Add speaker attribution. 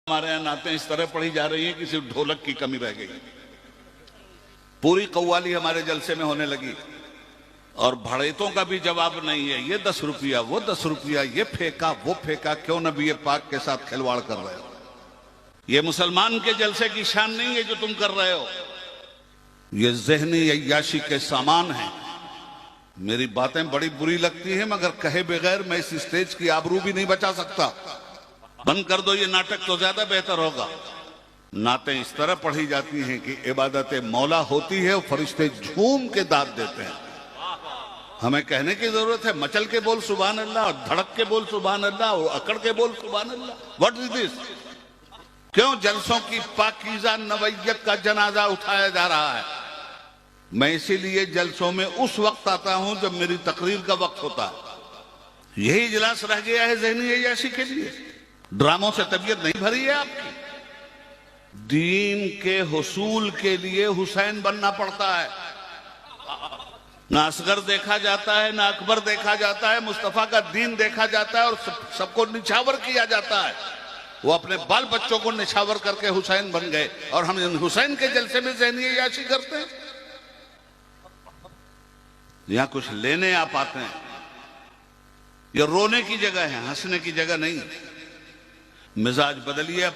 Speaker 1: हमारे यहाँ नातें इस तरह पढ़ी जा रही हैं कि सिर्फ ढोलक की कमी रह गई। पूरी कव्वाली हमारे जलसे में होने लगी और भड़ेतों का भी जवाब नहीं है। ये 10 रुपया, वो 10 रुपया, ये फेंका, वो फेंका, क्यों नबी पाक के साथ खिलवाड़ कर रहे हो? ये मुसलमान के जलसे की शान नहीं है जो तुम कर रहे हो। ये ज़हनी अय्याशी के सामान है। मेरी बातें बड़ी बुरी लगती हैं मगर कहे बगैर मैं इस स्टेज की आबरू भी नहीं बचा सकता। बंद कर दो ये नाटक तो ज्यादा बेहतर होगा। नातें इस तरह पढ़ी जाती हैं कि इबादत मौला होती है और फरिश्ते झूम के दाद देते हैं। हमें कहने की जरूरत है मचल के बोल सुभान अल्लाह, और धड़क के बोल सुभान अल्लाह, और अकड़ के बोल सुभान अल्लाह। What is this? क्यों जलसों की पाकीज़ा नवैयत का जनाजा उठाया जा रहा है? मैं इसीलिए जलसों में उस वक्त आता हूं जब मेरी तकरीर का वक्त होता है। यही इजलास रह गया है ज़हनी अय्याशी के लिए। ड्रामों से तबीयत नहीं भरी है आपकी। दीन के हुसूल के लिए हुसैन बनना पड़ता है। ना असगर देखा जाता है, ना अकबर देखा जाता है, मुस्तफा का दीन देखा जाता है और सबको निछावर किया जाता है। वो अपने बाल बच्चों को निछावर करके हुसैन बन गए और हम हुसैन के जलसे में ज़हनी अय्याशी करते हैं। यहां कुछ लेने आप आते हैं, ये रोने की जगह है, हंसने की जगह नहीं। मिजाज बदलिए।